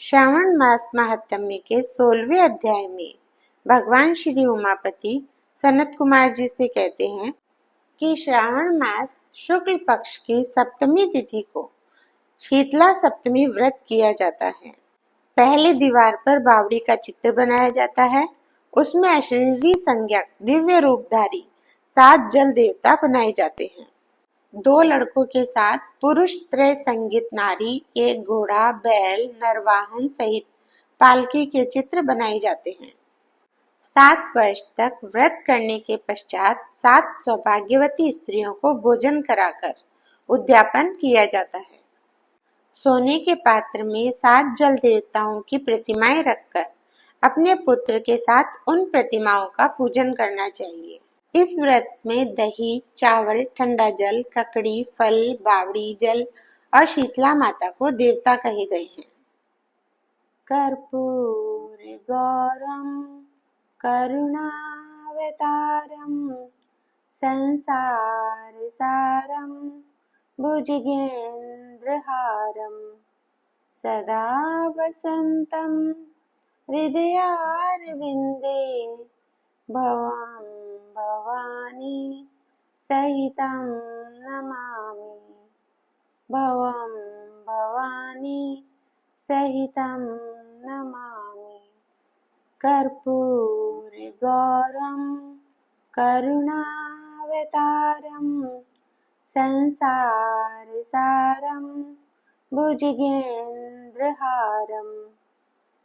श्रावण मास महात्म्य के 16वें अध्याय में भगवान श्री उमापति सनत कुमार जी से कहते हैं कि श्रावण मास शुक्ल पक्ष की सप्तमी तिथि को शीतला सप्तमी व्रत किया जाता है। पहले दीवार पर बावड़ी का चित्र बनाया जाता है। उसमें अशरीरी संज्ञक दिव्य रूपधारी 7 जल देवता बनाए जाते हैं। 2 लड़कों के साथ पुरुष त्रय संगीत नारी, एक घोड़ा, बैल, नरवाहन सहित पालकी के चित्र बनाए जाते हैं। 7 वर्ष तक व्रत करने के पश्चात 7 सौभाग्यवती स्त्रियों को भोजन कराकर उद्यापन किया जाता है। सोने के पात्र में 7 जल देवताओं की प्रतिमाएं रखकर अपने पुत्र के साथ उन प्रतिमाओं का पूजन करना चाहिए। इस व्रत में दही, चावल, ठंडा जल, ककड़ी, फल, बावड़ी जल और शीतला माता को देवता कहे गए हैं। कर्पूर गौरम करुणावतारम संसार सारम भुजगेंद्रहारम सदा वसंतम हृदयारविंदे भवं भवानी सहितं नमामि। भवं भवानी सहितं नमामि। कर्पूर गौरम करुणावतारम संसार सारम भुजगेंद्रहारम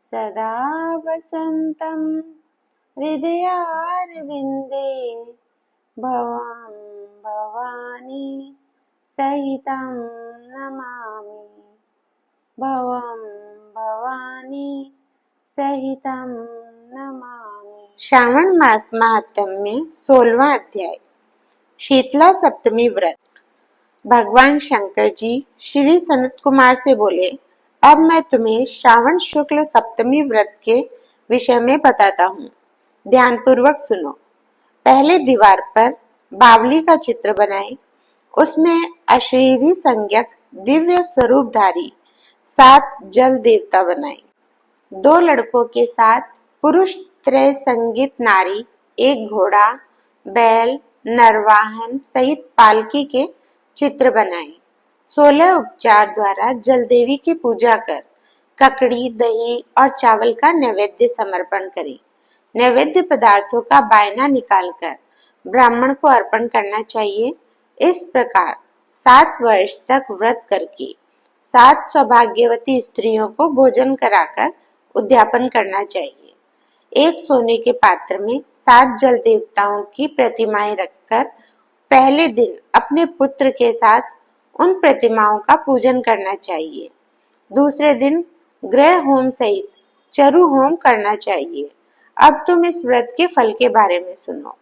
सदा वसंतम हृदयारविंदे भवं भवानी सहितं नमामि। भवं भवानी सहितं नमामि। श्रावण मास महात्म्य 16वां अध्याय। शीतला सप्तमी व्रत। भगवान शंकर जी श्री सनत कुमार से बोले, अब मैं तुम्हें श्रावण शुक्ल सप्तमी व्रत के विषय में बताता हूँ। ध्यानपूर्वक सुनो। पहले दीवार पर बावली का चित्र बनाएं। उसमें अशरीरी संज्ञक दिव्य स्वरूपधारी 7 जल देवता बनाएं। 2 लड़कों के साथ पुरुष त्रय संगीत नारी, एक घोड़ा, बैल, नरवाहन सहित पालकी के चित्र बनाएं। 16 उपचार द्वारा जल देवी की पूजा कर ककड़ी, दही और चावल का नैवेद्य समर्पण करें। नैवेद्य पदार्थों का बायना निकालकर ब्राह्मण को अर्पण करना चाहिए। इस प्रकार 7 वर्ष तक व्रत करके 7 सौभाग्यवती स्त्रियों को भोजन कराकर उद्यापन करना चाहिए। एक सोने के पात्र में 7 जल देवताओं की प्रतिमाएं रखकर पहले दिन अपने पुत्र के साथ उन प्रतिमाओं का पूजन करना चाहिए। दूसरे दिन गृह होम सहित चरु होम करना चाहिए। अब तुम इस व्रत के फल के बारे में सुनो।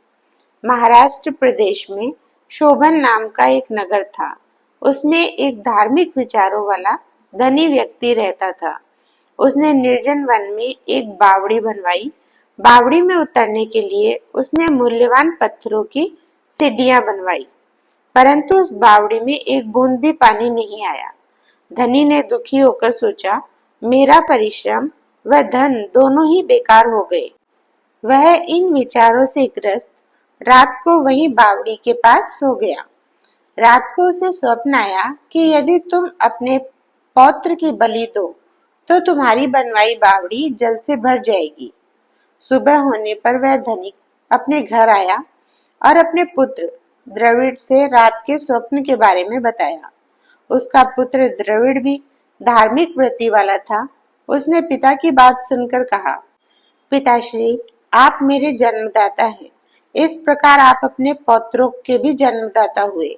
महाराष्ट्र प्रदेश में शोभन नाम का एक नगर था। उसमें एक धार्मिक विचारों वाला धनी व्यक्ति रहता था। उसने निर्जन वन में एक बावड़ी बनवाई। बावड़ी में उतरने के लिए उसने मूल्यवान पत्थरों की सीढ़ियां बनवाई, परंतु उस बावड़ी में एक बूंद भी पानी नहीं आया। धनी ने दुखी होकर सोचा, मेरा परिश्रम व धन दोनों ही बेकार हो गए। वह इन विचारों से ग्रस्त रात को वहीं बावड़ी के पास सो गया। रात को उसे स्वप्न आया कि यदि तुम अपने पौत्र की बलि दो तो तुम्हारी बनवाई बावड़ी जल से भर जाएगी। सुबह होने पर वह धनिक अपने घर आया और अपने पुत्र द्रविड़ से रात के स्वप्न के बारे में बताया। उसका पुत्र द्रविड़ भी धार्मिक वृत्ति वाला था। उसने पिता की बात सुनकर कहा, पिताश्री, आप मेरे जन्मदाता हैं। इस प्रकार आप अपने पौत्रों के भी जन्मदाता हुए।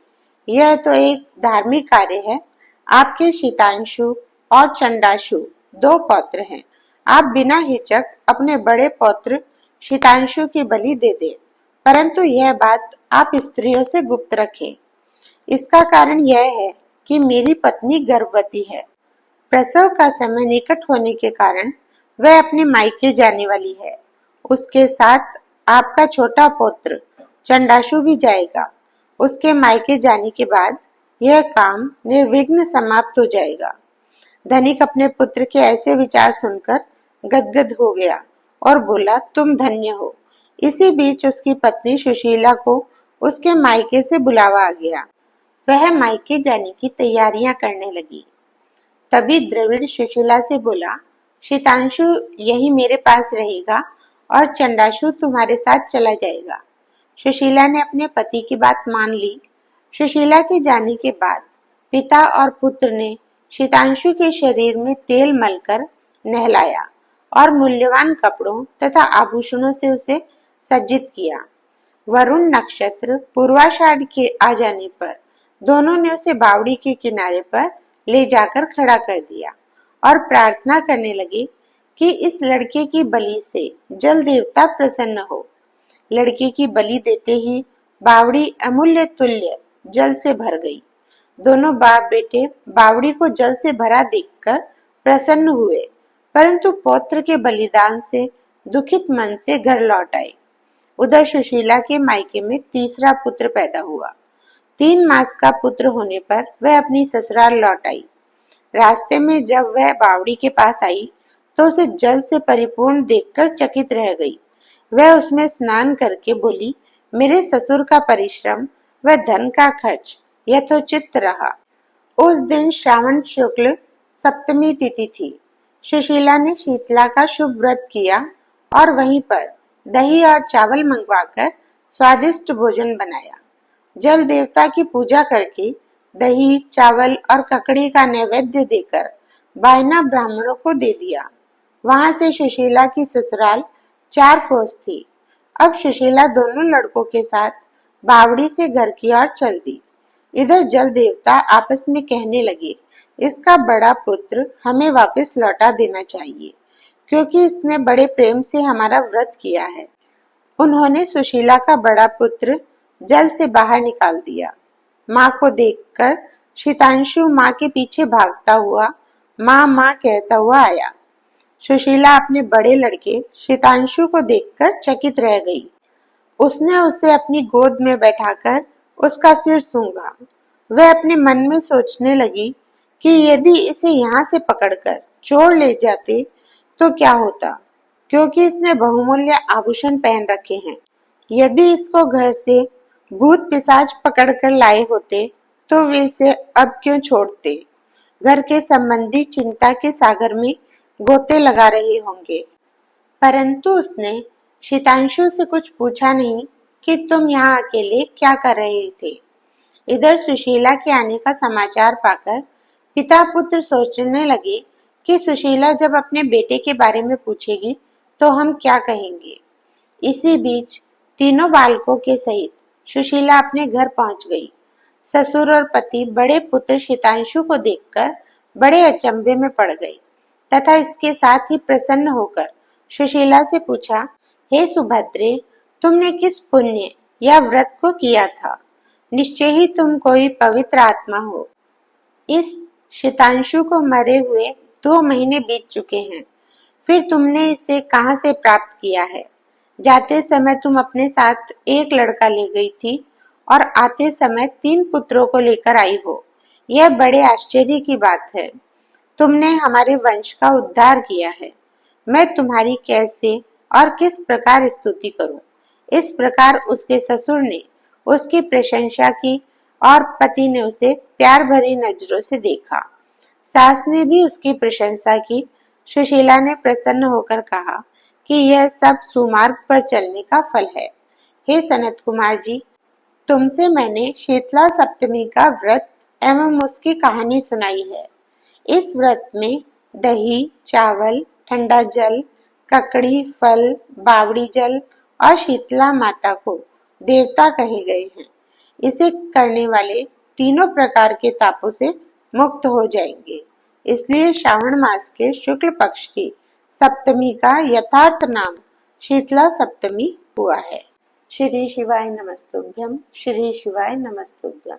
यह तो एक धार्मिक कार्य है। आपके शीतांशु और चंडाशु 2 पौत्र हैं। आप बिना हिचक अपने बड़े पौत्र शीतांशु की बलि दे दें, परंतु यह बात आप स्त्रियों से गुप्त रखें। इसका कारण यह है कि मेरी पत्नी गर्भवती है। प्रसव का समय निकट होने के कारण वह अपने मायके जाने वाली है। उसके साथ आपका छोटा पौत्र चंडाशु भी जाएगा। उसके मायके जाने के बाद यह काम निर्विघ्न समाप्त हो जाएगा। धनिक अपने पुत्र के ऐसे विचार सुनकर गदगद हो गया और बोला, तुम धन्य हो। इसी बीच उसकी पत्नी सुशीला को उसके मायके से बुलावा आ गया। वह मायके जाने की तैयारियां करने लगी। तभी द्रविड़ सुशीला से बोला, शीतांशु यही मेरे पास रहेगा और चंडाशु तुम्हारे साथ चला जाएगा। सुशीला ने अपने पति की बात मान ली। सुशीला के जाने के बाद पिता और पुत्र ने शीतांशु के शरीर में तेल मलकर नहलाया और मूल्यवान कपड़ों तथा आभूषणों से उसे सज्जित किया। वरुण नक्षत्र पूर्वाषाढ़ के आ जाने पर दोनों ने उसे बावड़ी के किनारे पर ले जाकर खड़ा कर दिया और प्रार्थना करने लगे कि इस लड़के की बलि से जल देवता प्रसन्न हो। लड़के की बलि देते ही बावड़ी अमूल्य तुल्य जल से भर गई। दोनों बाप बेटे बावड़ी को जल से भरा देखकर प्रसन्न हुए, परंतु पौत्र के बलिदान से दुखित मन से घर लौट आए। उधर सुशीला के मायके में तीसरा पुत्र पैदा हुआ। 3 मास का पुत्र होने पर वह अपनी ससुराल लौट आई। रास्ते में जब वह बावड़ी के पास आई तो उसे जल से परिपूर्ण देखकर चकित रह गई। वह उसमें स्नान करके बोली, मेरे ससुर का परिश्रम व धन का खर्च यथोचित रहा। उस दिन श्रावण शुक्ल सप्तमी तिथि थी। सुशीला ने शीतला का शुभ व्रत किया और वहीं पर दही और चावल मंगवाकर स्वादिष्ट भोजन बनाया। जल देवता की पूजा करके दही, चावल और ककड़ी का नैवेद्य देकर बायना ब्राह्मणों को दे दिया। वहां से सुशीला की ससुराल 4 कोस थी। अब सुशीला दोनों लड़कों के साथ बावड़ी से घर की ओर चल दी। इधर जल देवता आपस में कहने लगे, इसका बड़ा पुत्र हमें वापस लौटा देना चाहिए, क्योंकि इसने बड़े प्रेम से हमारा व्रत किया है। उन्होंने सुशीला का बड़ा पुत्र जल से बाहर निकाल दिया। माँ को देखकर शीतांशु माँ के पीछे भागता हुआ माँ माँ कहता हुआ आया। सुशीला अपने बड़े लड़के शीतांशु को देखकर चकित रह गई। उसने उसे अपनी गोद में बैठाकर उसका सिर सूंघा। वह अपने मन में सोचने लगी कि यदि इसे यहाँ से पकड़कर चोर ले जाते तो क्या होता, क्योंकि इसने बहुमूल्य आभूषण पहन रखे हैं। यदि इसको घर से भूत पिशाच पकड़कर लाए होते तो वे इसे अब क्यों छोड़ते। घर के संबंधी चिंता के सागर में गोते लगा रहे होंगे। परंतु उसने शीतांशु से कुछ पूछा नहीं कि तुम यहाँ अकेले क्या कर रहे थे। इधर सुशीला के आने का समाचार पाकर पिता पुत्र सोचने लगे कि सुशीला जब अपने बेटे के बारे में पूछेगी तो हम क्या कहेंगे। इसी बीच तीनों बालकों के सहित सुशीला अपने घर पहुंच गई। ससुर और पति बड़े पुत्र शीतांशु को देखकर बड़े अचंभे में पड़ गए तथा इसके साथ ही प्रसन्न होकर सुशीला से पूछा, हे सुभद्रे, तुमने किस पुण्य या व्रत को किया था? निश्चय ही तुम कोई पवित्र आत्मा हो। इस शीतांशु को मरे हुए 2 महीने बीत चुके हैं, फिर तुमने इसे कहाँ से प्राप्त किया है? जाते समय तुम अपने साथ एक लड़का ले गई थी और आते समय 3 पुत्रों को लेकर आई हो। यह बड़े आश्चर्य की बात है। तुमने हमारे वंश का उद्धार किया है। मैं तुम्हारी कैसे और किस प्रकार स्तुति करूं? इस प्रकार उसके ससुर ने उसकी प्रशंसा की और पति ने उसे प्यार भरी नजरों से देखा। सास ने भी उसकी प्रशंसा की। सुशीला ने प्रसन्न होकर कहा कि यह सब सुमार्ग पर चलने का फल है। हे सनत कुमार जी, तुमसे मैंने शीतला सप्तमी का व्रत एवं उसकी कहानी सुनाई है। इस व्रत में दही, चावल, ठंडा जल, ककड़ी, फल, बावड़ी जल और शीतला माता को देवता कहे गए हैं। इसे करने वाले तीनों प्रकार के तापों से मुक्त हो जाएंगे। इसलिए श्रावण मास के शुक्ल पक्ष की सप्तमी का यथार्थ नाम शीतला सप्तमी हुआ है। श्री शिवाय नमस्तुभ्यम, श्री शिवाय नमस्तुभ्यम।